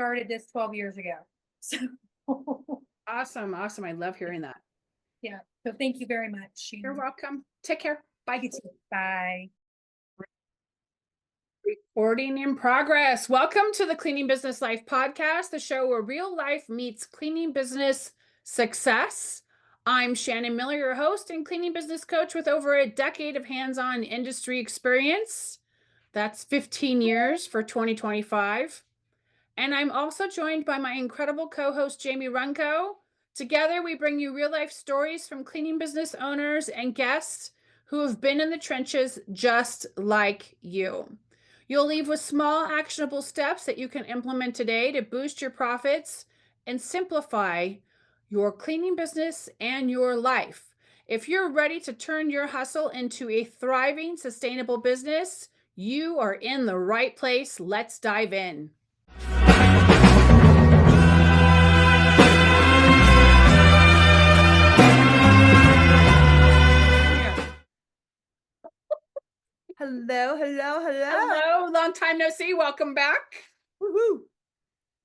started this 12 years ago. So Awesome. Awesome. I love hearing that. yeah. So thank you very much. You're welcome. Take care. Bye. You too. Bye. Recording in progress. Welcome to the Cleaning Business Life podcast, the show where real life meets cleaning business success. I'm Shannon Miller, your host and cleaning business coach with over a decade of hands-on industry experience. That's 15 years for 2025. And I'm also joined by my incredible co-host, Jamie Runco. Together, we bring you real life stories from cleaning business owners and guests who have been in the trenches just like you. You'll leave with small, actionable steps that you can implement today to boost your profits and simplify your cleaning business and your life. If you're ready to turn your hustle into a thriving, sustainable business, you are in the right place. Let's dive in. Hello, hello, hello. Hello, long time no see. Welcome back. Woohoo.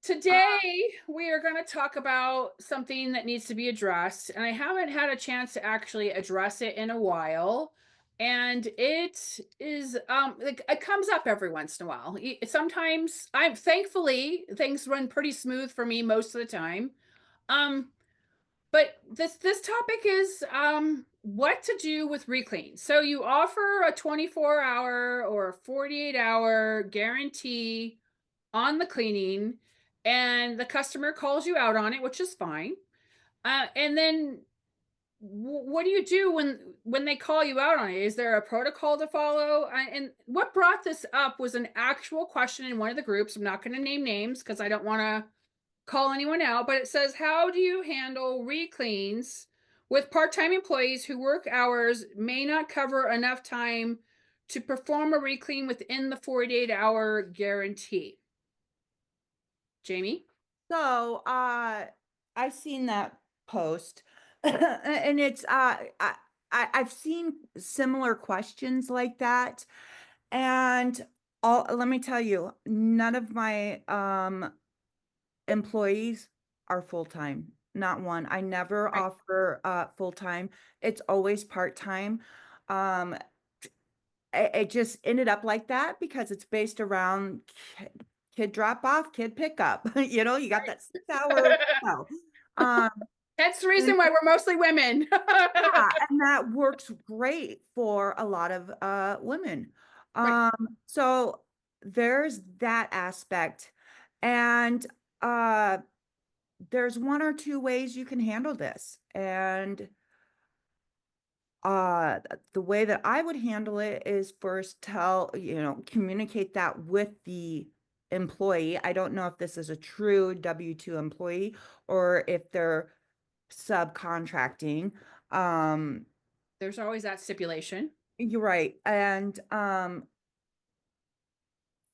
Today, we are going to talk about something that needs to be addressed, and I haven't had a chance to actually address it in a while. And it is, it comes up every once in a while. Sometimes thankfully, things run pretty smooth for me most of the time. But this topic is what to do with reclean. So you offer a 24-hour or a 48-hour guarantee on the cleaning, and the customer calls you out on it, which is fine. And then what do you do when they call you out on it? Is there a protocol to follow? And what brought this up was an actual question in one of the groups. I'm not going to name names because I don't want to call anyone out, but it says, how do you handle recleans with part-time employees who work hours may not cover enough time to perform a reclean within the 48-hour guarantee? Jamie? So, I've seen that post and it's, I've seen similar questions like that. And let me tell you, none of my, employees are full-time, not one. I never Right. offer, full-time. It's always part-time. Um, it just ended up like that because it's based around kid drop off, kid pickup. You got that 6 hour window. Um, That's the and reason why we're mostly women. yeah, and that works great for a lot of women. Right. So there's that aspect. And uh there's one or two ways you can handle this. And the way that I would handle it is first communicate that with the employee. I don't know if this is a true W-2 employee or if they're subcontracting. There's always that stipulation. You're right. And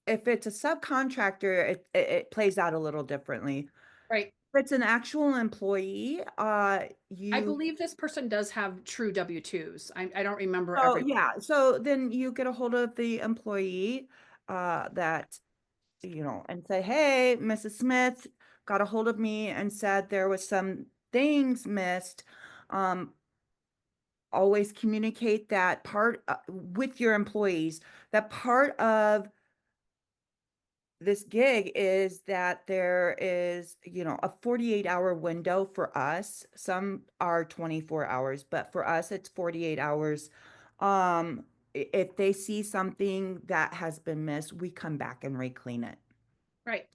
if it's a subcontractor, it plays out a little differently. Right. If it's an actual employee, I you believe this person does have true W-2s. I don't remember oh every. yeah, so then you get a hold of the employee that and say, hey, Mrs. Smith got a hold of me and said there was some things missed. Um, Always communicate that part with your employees, that part of this gig is that there is, a 48-hour window for us. Some are 24 hours, but for us, it's 48 hours. If they see something that has been missed, we come back and re-clean it. Right.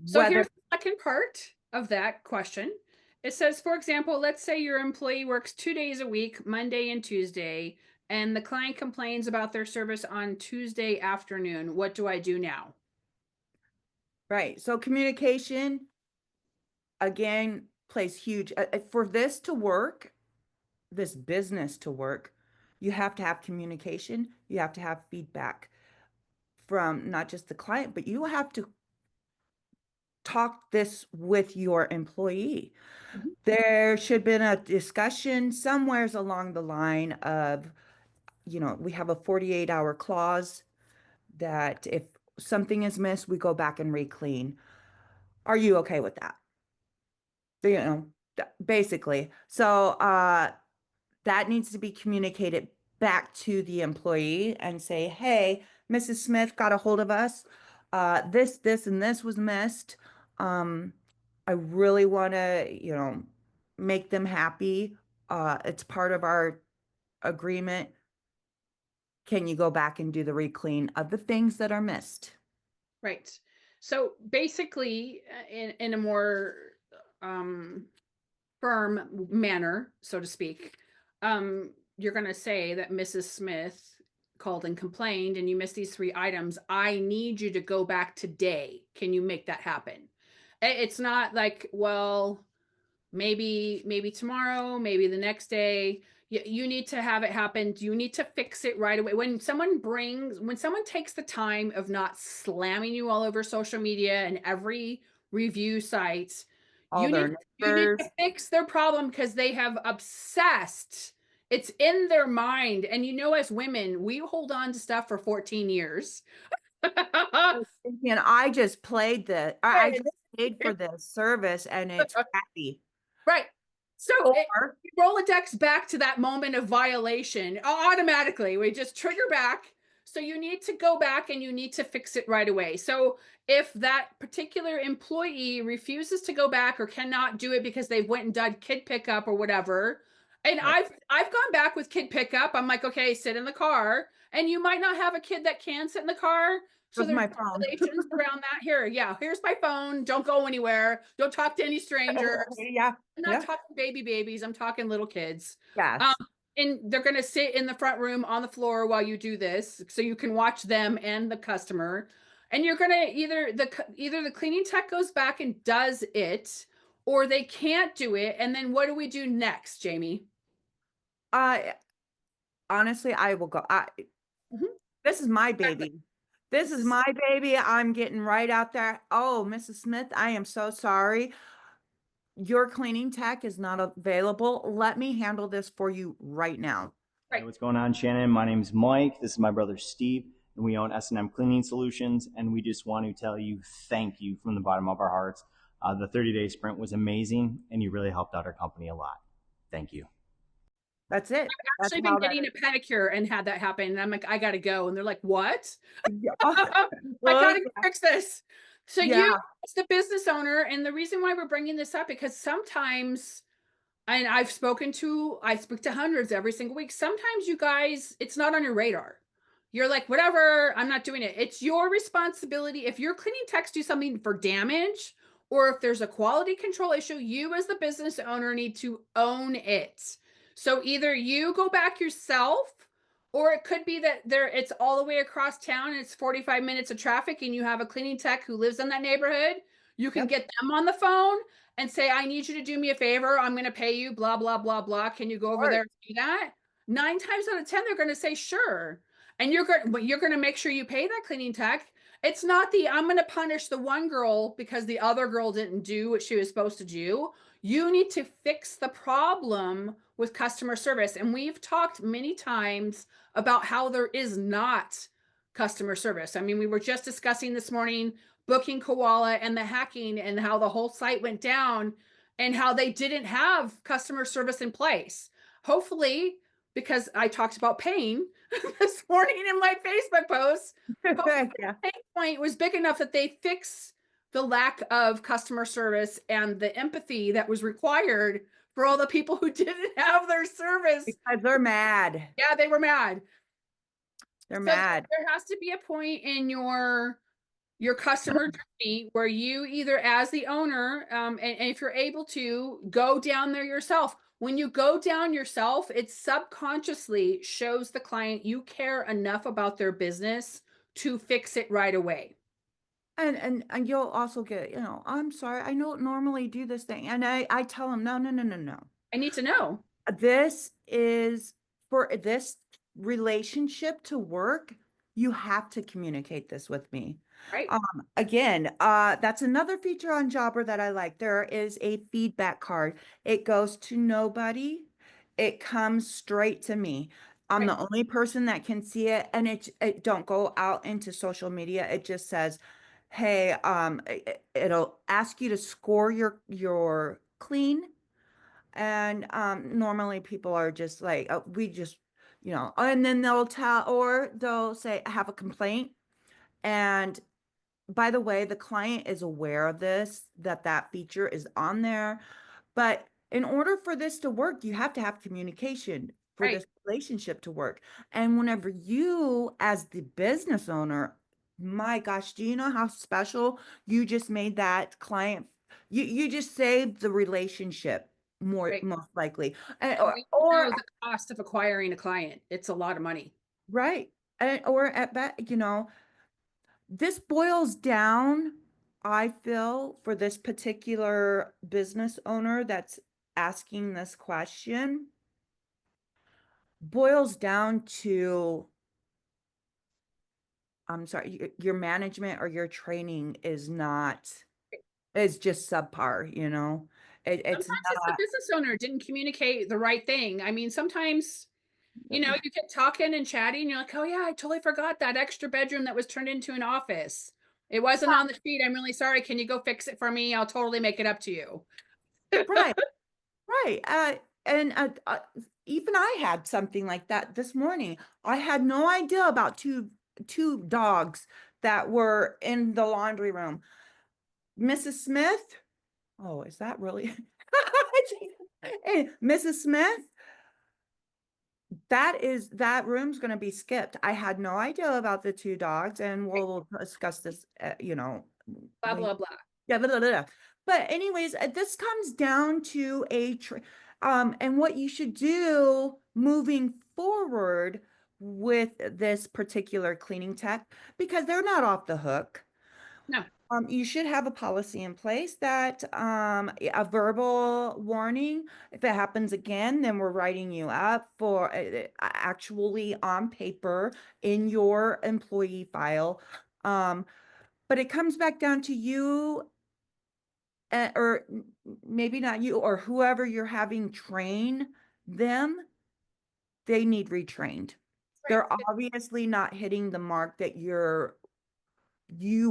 So Whether here's the second part of that question. It says, for example, let's say your employee works 2 days a week, Monday and Tuesday, and the client complains about their service on Tuesday afternoon. What do I do now? Right. So communication, again, plays huge. For this to work, this business to work, you have to have communication. You have to have feedback from not just the client, but you have to talk this with your employee. Mhm. There should have been a discussion somewheres along the line of, we have a 48-hour clause that if something is missed, we go back and re-clean. Are you okay with that? You know, basically. So that needs to be communicated back to the employee and say, hey, Mrs. Smith got a hold of us. This, and this was missed. I really want to, make them happy. It's part of our agreement. Can you go back and do the re-clean of the things that are missed? Right. So basically, in a more firm manner, so to speak, you're going to say that Mrs. Smith called and complained, and you missed these 3 items. I need you to go back today. Can you make that happen? It's not like, well, maybe tomorrow, maybe the next day. You need to have it happen. You need to fix it right away. When someone takes the time of not slamming you all over social media and every review site, All you their need numbers. to fix their problem because they have obsessed. It's in their mind. And as women, we hold on to stuff for 14 years. And I just played I just paid for this service and it's crappy. Right. So Or we Rolodex back to that moment of violation automatically. We just trigger back. So you need to go back and you need to fix it right away. So if that particular employee refuses to go back or cannot do it because they went and done kid pickup or whatever, and right. I've gone back with kid pickup. I'm like, okay, sit in the car. And you might not have a kid that can sit in the car. So With there's my phone. regulations around that. Here's my phone. Don't go anywhere. Don't talk to any strangers. Yeah. I'm not Yeah. talking babies. I'm talking little kids. Um, Yes. and they're going to sit in the front room on the floor while you do this, so you can watch them and the customer. And you're going to either the cleaning tech goes back and does it, or they can't do it. And then what do we do next, Jamie? I honestly, I will go. Mhm. This is my Exactly. baby. This is my baby. I'm getting right out there. Oh, Mrs. Smith, I am so sorry. Your cleaning tech is not available. Let me handle this for you right now. Hey, Right. what's going on, Shannon? My name's Mike. This is my brother Steve, and we own S&M Cleaning Solutions. And we just want to tell you thank you from the bottom of our hearts. The 30-day sprint was amazing, and you really helped out our company a lot. Thank you. That's it. That's Actually been how that getting a pedicure and had that happen. And I'm like, I got to go. And they're like, what? yeah. I gotta fix this. So you, Yeah. as the business owner, and the reason why we're bringing this up, because sometimes, and I speak to hundreds every single week. Sometimes you guys, it's not on your radar. You're like, whatever, I'm not doing it. It's your responsibility. If your cleaning techs do something for damage, or if there's a quality control issue, you as the business owner need to own it. So either you go back yourself, or it could be that it's all the way across town and it's 45 minutes of traffic and you have a cleaning tech who lives in that neighborhood. You can Yep. get them on the phone and say, I need you to do me a favor. I'm going to pay you, blah, blah, blah, blah. Can you go over there and do that? 9 times out of 10, they're going to say, sure. And you're going to make sure you pay that cleaning tech. It's not I'm going to punish the one girl because the other girl didn't do what she was supposed to do. You need to fix the problem with customer service. And we've talked many times about how there is not customer service. I mean, we were just discussing this morning booking Koala and the hacking and how the whole site went down and how they didn't have customer service in place. Hopefully, because I talked about pain this morning in my Facebook post, Yeah. the pain point was big enough that they fix the lack of customer service and the empathy that was required for all the people who didn't have their service. Because they're mad. Yeah, they were mad. They're So mad. there has to be a point in your customer journey where you either as the owner, and if you're able to go down there yourself. When you go down yourself, it subconsciously shows the client you care enough about their business to fix it right away. And you'll also get, I'm sorry, I don't normally do this thing. And I tell them, no, no, no, no, no. I need to know. This is for this relationship to work, you have to communicate this with me. Right. Again, that's another feature on Jobber that I like. There is a feedback card. It goes to nobody. It comes straight to me. I'm Right. the only person that can see it, and it don't go out into social media. It just says, hey, it'll ask you to score your clean. And normally people are just like, oh, we just, and then they'll say, I have a complaint. And by the way, the client is aware of this, that feature is on there. But in order for this to work, you have to have communication for Right. this relationship to work. And whenever you, as the business owner, my gosh, do you know how special you just made that client? You just saved the relationship Right. most likely. And, And or, we or know the cost of acquiring a client. It's a lot of money. right. Or at best, this boils down, I feel, for this particular business owner that's asking this question, boils down to, I'm sorry, your management or your training is just subpar, it's Sometimes it's the not. business owner didn't communicate the right thing. I mean, sometimes, you get talking and chatting, and you're like, oh yeah, I totally forgot that extra bedroom that was turned into an office. It wasn't on the sheet. I'm really sorry. Can you go fix it for me? I'll totally make it up to you. Right, right. And even I had something like that this morning. I had no idea about two dogs that were in the laundry room. Mrs. Smith, oh, is that really? Hey, Mrs. Smith, that room's going to be skipped. I had no idea about the two dogs, and we'll discuss this, Blah, later. blah, blah. Yeah, blah, blah, blah. But anyways, this comes down to and what you should do moving forward with this particular cleaning tech, because they're not off the hook. No. You should have a policy in place that a verbal warning. If it happens again, then we're writing you up for actually on paper in your employee file. But it comes back down to you, or maybe not you, or whoever you're having train them. They need retrained. They're Right. obviously not hitting the mark that you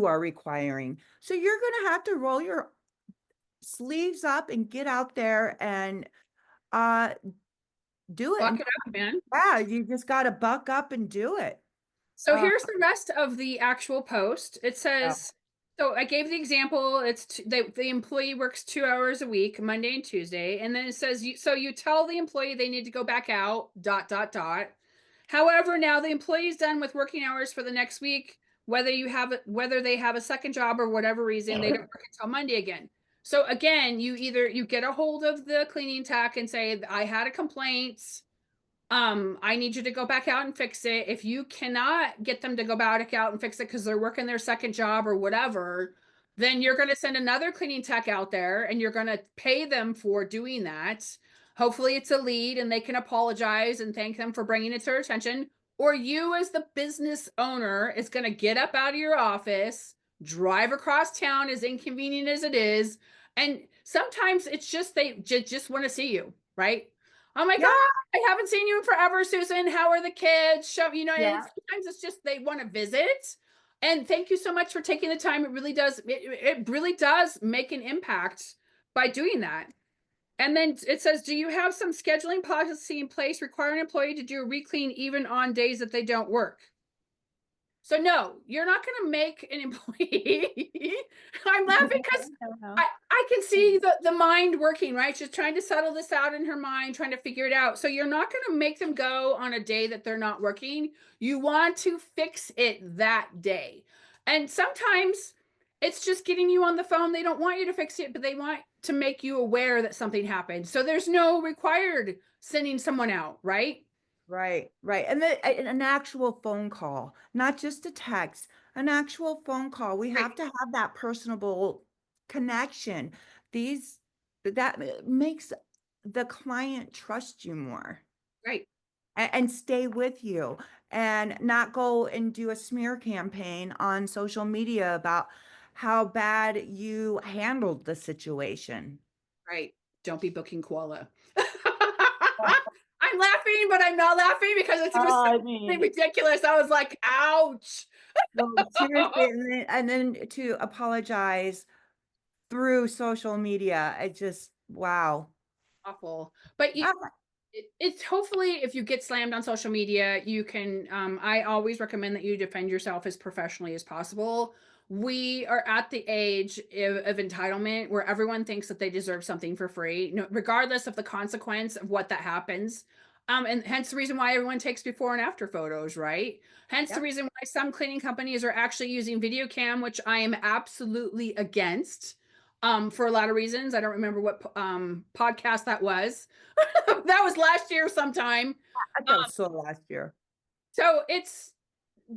are requiring. So you're going to have to roll your sleeves up and get out there and uh do it. Buck And it up, man. yeah, you just got to buck up and do it. So Uh, here's the rest of the actual post. It yeah. says, so I gave the example. The employee works 2 hours a week, Monday and Tuesday, and then it says, so you tell the employee they need to go back out. ... However, now the employee is done with working hours for the next week. Whether they have a second job or whatever reason, they don't work until Monday again. So again, you get a hold of the cleaning tech and say, I had a complaint. I need you to go back out and fix it. If you cannot get them to go back out and fix it because they're working their second job or whatever, then you're going to send another cleaning tech out there and you're going to pay them for doing that. Hopefully it's a lead and they can apologize and thank them for bringing it to their attention. Or you, as the business owner, is going to get up out of your office, drive across town, as inconvenient as it is. And sometimes it's just they just want to see you, right? Oh my Yeah. God, I haven't seen you in forever, Susan. How are the kids? And Yeah. sometimes it's just they want to visit. And thank you so much for taking the time. It really does make an impact by doing that. And then it says, do you have some scheduling policy in place requiring an employee to do a reclean even on days that they don't work? So no, you're not going to make an employee. I'm laughing because I can see the mind working, right? She's trying to settle this out in her mind, trying to figure it out. So you're not going to make them go on a day that they're not working. You want to fix it that day. And sometimes it's just getting you on the phone. They don't want you to fix it, but they want to make you aware that something happened. So there's no required sending someone out, right? Right, right. And an actual phone call, not just a text, an actual phone call. We have to have that personable connection. That makes the client trust you more. Right. And stay with you, and not go and do a smear campaign on social media about how bad you handled the situation. Right. Don't be booking koala. I'm laughing, but I'm not laughing because it was I something mean, ridiculous. I was like, ouch. Well, seriously, and then to apologize through social media, it just, wow. Awful. But you, Ah, it's hopefully if you get slammed on social media, you can, I always recommend that you defend yourself as professionally as possible. We are at the age of entitlement where everyone thinks that they deserve something for free, no, regardless of the consequence of what that happens. And hence the reason why everyone takes before and after photos, right? Hence the Yep. reason why some cleaning companies are actually using video cam, which I am absolutely against, for a lot of reasons. I don't remember what podcast that was. That was last year sometime. I thought it was so last year. So it's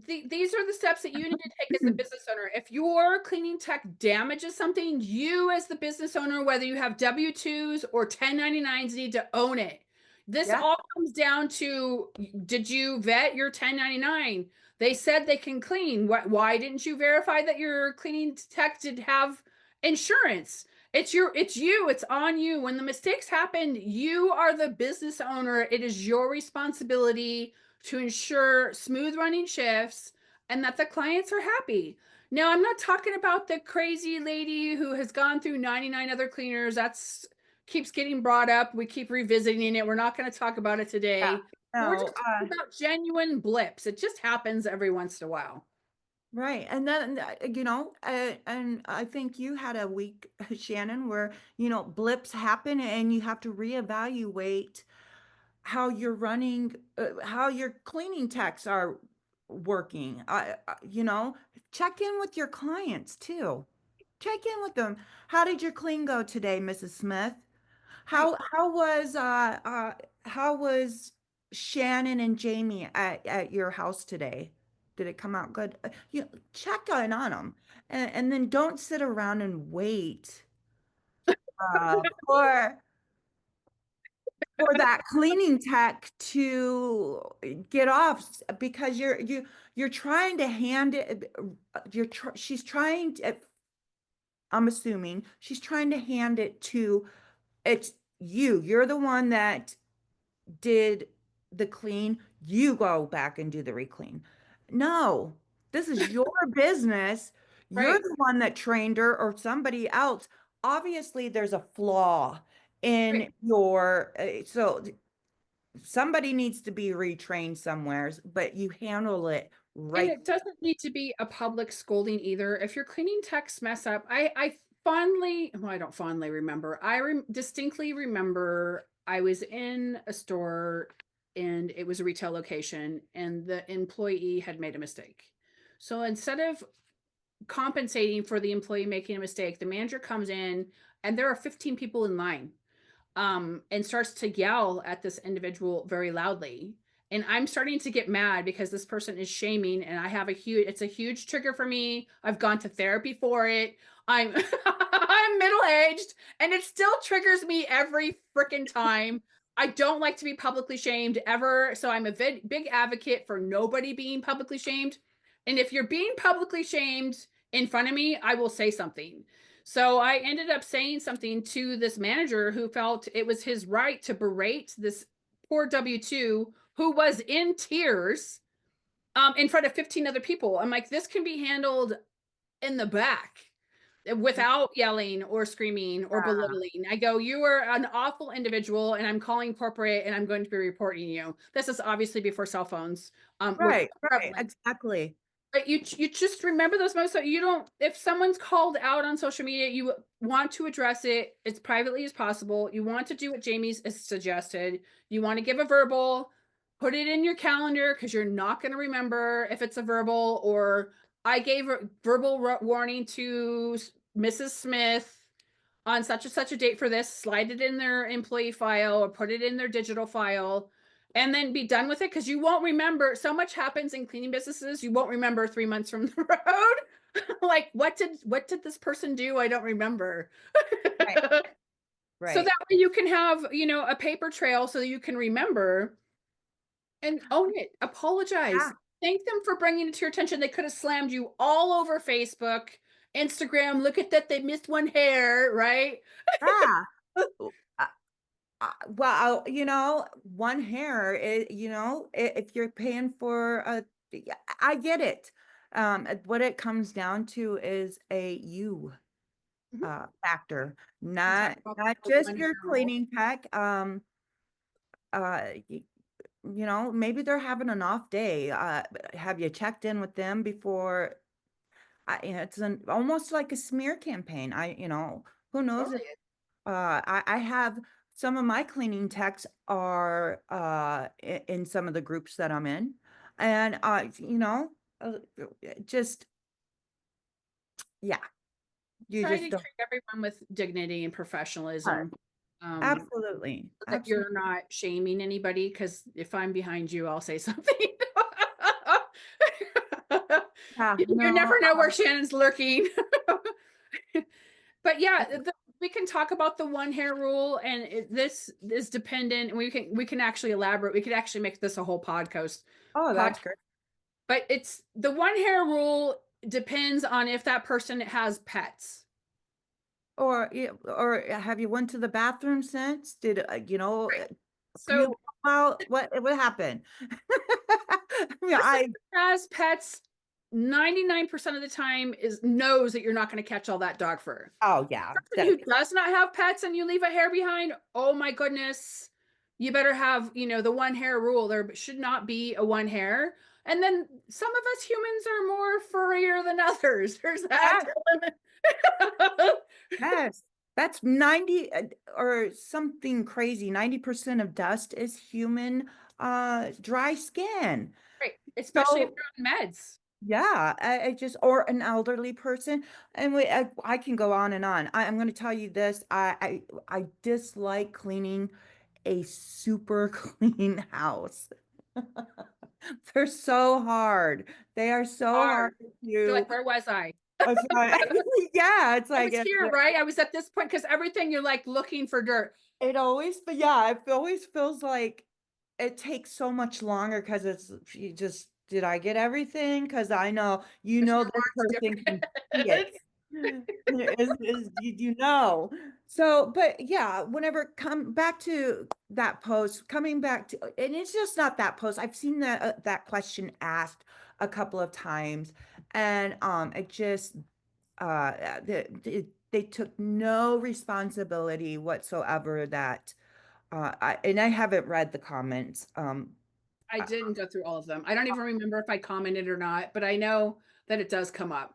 these are the steps that you need to take as a business owner. If your cleaning tech damages something, you as the business owner, whether you have W-2s or 1099s, need to own it. This Yeah. all comes down to, did you vet your 1099? They said they can clean. Why didn't you verify that your cleaning tech did have insurance? It's you, it's on you. When the mistakes happen, you are the business owner. It is your responsibility to ensure smooth running shifts and that the clients are happy. Now, I'm not talking about the crazy lady who has gone through 99 other cleaners. That's keeps getting brought up. We keep revisiting it. We're not going to talk about it today. We're No, just talking about genuine blips. It just happens every once in a while. right. And then, and I think you had a week, Shannon, where, blips happen and you have to reevaluate how you're running, how your cleaning techs are working. Check in with your clients too. Check in with them. How did your clean go today, Mrs. Smith? Right. How was Shannon and Jamie at your house today? Did it come out good? Check in on them, and then don't sit around and wait for that cleaning tech to get off because you're trying to hand it. She's trying to. I'm assuming she's trying to hand it to. It's you. You're the one that did the clean, you go back and do the reclean. No, this is your business. You're Right. the one that trained her or somebody else. Obviously, there's a flaw Right. in your, so somebody needs to be retrained somewheres, but you handle it And right. it doesn't need to be a public scolding either. If your cleaning techs mess up, I fondly, well, I don't fondly remember. Distinctly remember I was in a store and it was a retail location and the employee had made a mistake. So instead of compensating for the employee making a mistake, the manager comes in and there are 15 people in line, and starts to yell at this individual very loudly. And I'm starting to get mad because this person is shaming, and I have it's a huge trigger for me. I've gone to therapy for it. I'm I'm middle-aged, and it still triggers me every freaking time. I don't like to be publicly shamed ever, so I'm a big advocate for nobody being publicly shamed. And if you're being publicly shamed in front of me, I will say something. So I ended up saying something to this manager who felt it was his right to berate this poor W-2 who was in tears, in front of 15 other people. I'm like, this can be handled in the back without yelling or screaming or belittling. I go, you are an awful individual and I'm calling corporate and I'm going to be reporting you. This is obviously before cell phones were Right, prevalent. exactly. But you just remember those moments. So you don't, if someone's called out on social media, you want to address it as privately as possible. You want to do what Jamie's has suggested. You want to give a verbal, put it in your calendar because you're not going to remember if it's a verbal, or I gave a verbal warning to Mrs. Smith on such and such a date for this, slide it in their employee file or put it in their digital file, and then be done with it, because you won't remember. So much happens in cleaning businesses, you won't remember 3 months from the road. Like, what did this person do? I don't remember. Right, So right. that way you can have, a paper trail so you can remember and own it. Apologize. Yeah. Thank them for bringing it to your attention. They could have slammed you all over Facebook, Instagram. Look at that, they missed one hair, right? Yeah. Well, one hair, if you're paying for yeah, I get it. What it comes down to is a you factor, talk about not the just one your hair rule. cleaning tech. You know, maybe they're having an off day. Have you checked in with them before? It's almost like a smear campaign. You know, who knows if Totally. I have some of my cleaning techs are in some of the groups that I'm in, and you know, just yeah, you Try to just treat don't. everyone with dignity and professionalism. Absolutely, So that absolutely. you're not shaming anybody, because if I'm behind you, I'll say something. Yeah, You no, never know where Shannon's lurking. But yeah, we can talk about the one hair rule, and this is dependent. And we can actually elaborate. We could actually make this a whole podcast. oh, that's great. But it's the one hair rule depends on if that person has pets. Or have you went to the bathroom since? Did you know? Can you So talk about what happened? I mean, has pets 99% of the time knows that you're not going to catch all that dog fur. oh yeah, Person who does not have pets and you leave a hair behind, oh my goodness, you better have, the one hair rule. There should not be a one hair. And then some of us humans are more furrier than others. There's that. yes, that's 90 or something crazy. 90% of dust is human dry skin. Right. Especially if So you're on meds. yeah, I just or an elderly person, and I can go on and on. I'm going to tell you this. I dislike cleaning a super clean house. They're so hard. They are so hard Hard. to You're do. like, where was I? It's like, yeah, it's I like was here, right? I was at this point because everything you're like looking for dirt. it always, but yeah, it always feels like it takes so much longer because you just did I get everything? Because I know There's this person can see it. difference. You know. So, but yeah, whenever come back to that post, coming back to, and it's just not that post. I've seen that question asked a couple of times, and it just they took no responsibility whatsoever that and I haven't read the comments. I didn't go through all of them. I don't even remember if I commented or not, but I know that it does come up.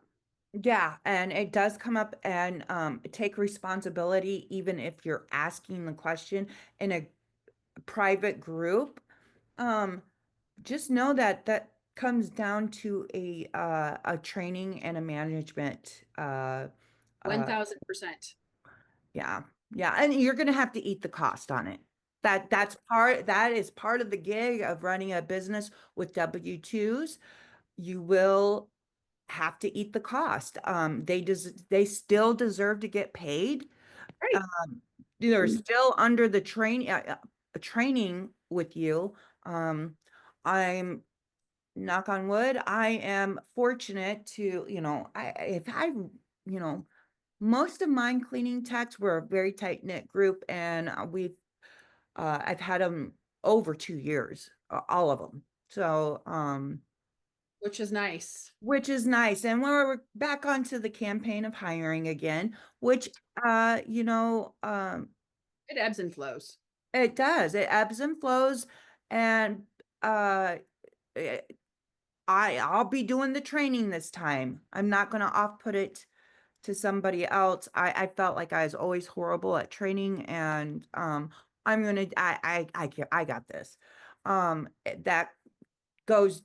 Yeah, and it does come up and take responsibility even if you're asking the question in a private group. Um, just know that that comes down to a training and a management 1000%. yeah. Yeah, and you're going to have to eat the cost on it. That is part of the gig of running a business with W-2s. You will have to eat the cost. They still deserve to get paid. Right. They're still under the training with you. I'm knock on wood, I am fortunate to, if I, most of mine cleaning techs were a very tight knit group, and I've had them over 2 years, all of them. So, Which is nice. which is nice. And we're back onto the campaign of hiring again, which, It ebbs and flows. it does. It ebbs and flows, and uh, eh, I'll be doing the training this time. I'm not going to off put it to somebody else. I felt like I was always horrible at training, and I'm gonna I got this. That goes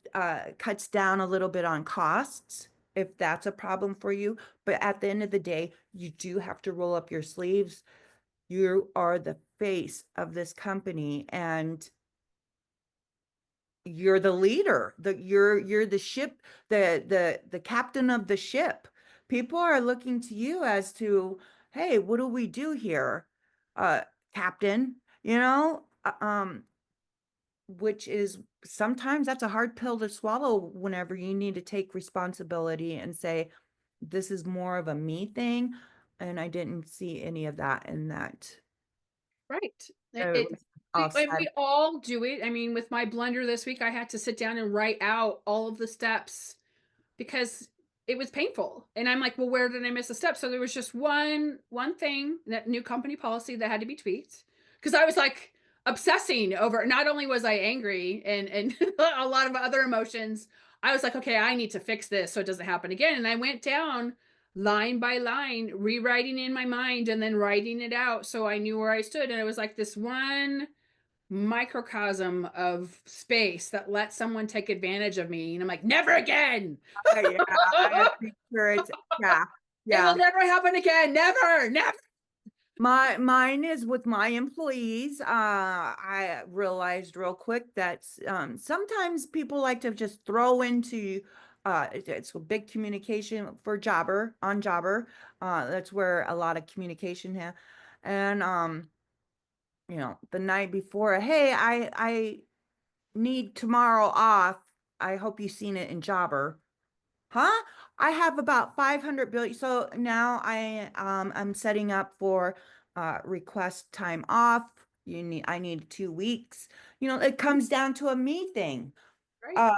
cuts down a little bit on costs if that's a problem for you. But at the end of the day, you do have to roll up your sleeves. You are the face of this company, and you're the leader. You're the ship, the captain of the ship. People are looking to you as to, hey, what do we do here, uh, captain? Which is sometimes that's a hard pill to swallow whenever you need to take responsibility and say, this is more of a me thing. And I didn't see any of that in that. Right. It was all And said. we all do it. I mean, with my blender this week, I had to sit down and write out all of the steps because it was painful. And I'm like, well, where did I miss a step? So there was just one thing, that new company policy that had to be tweaked. Because I was like obsessing over, not only was I angry and a lot of other emotions, I was like, okay, I need to fix this so it doesn't happen again. And I went down line by line, rewriting in my mind and then writing it out so I knew where I stood. And it was like this one microcosm of space that let someone take advantage of me. And I'm like, never again. Yeah, I picture it. Yeah, It yeah. will never happen again. Never. Mine is with my employees. I realized real quick that sometimes people like to just throw into it's a big communication for jobber on jobber. That's where a lot of communication here. And the night before, hey, I need tomorrow off. I hope you've seen it in jobber. Huh? I have about 500 billion. So now I'm setting up for request time off. I need 2 weeks. It comes down to a me thing. Right.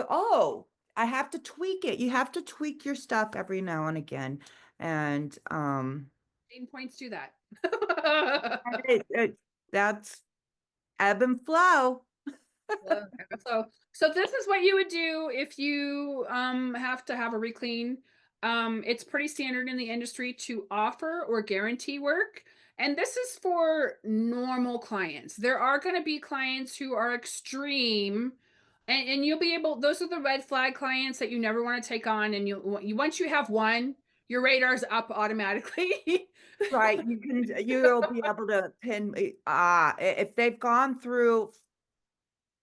Oh, I have to tweak it. You have to tweak your stuff every now and again. And 15 points to that. that's ebb and flow. So this is what you would do if you have to have a reclean. It's pretty standard in the industry to offer or guarantee work. And this is for normal clients. There are going to be clients who are extreme, and you'll be able, those are the red flag clients that you never want to take on. And once you have one, your radar's up automatically. Right. You'll be able to pin if they've gone through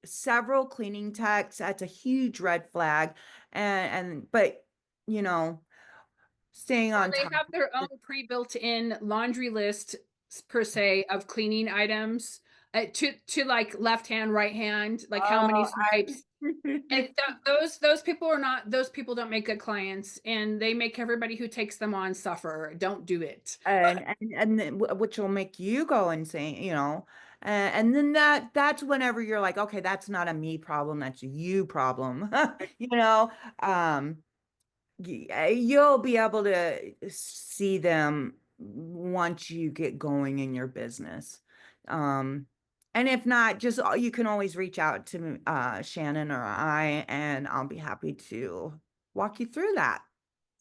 several cleaning techs, that's a huge red flag. But staying on They top. have their own pre-built in laundry list per se of cleaning items to like left hand, right hand, like how many swipes. And those people are not, those people don't make good clients, and they make everybody who takes them on suffer. Don't do it. and then which will make you go insane, and then that's whenever you're like, okay, that's not a me problem, that's a you problem. You'll be able to see them once you get going in your business. And if not, just you can always reach out to Shannon or I, and I'll be happy to walk you through that.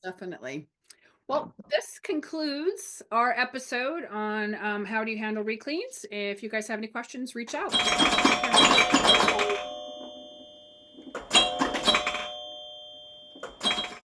Definitely. Well, this concludes our episode on how do you handle recleans. If you guys have any questions, reach out.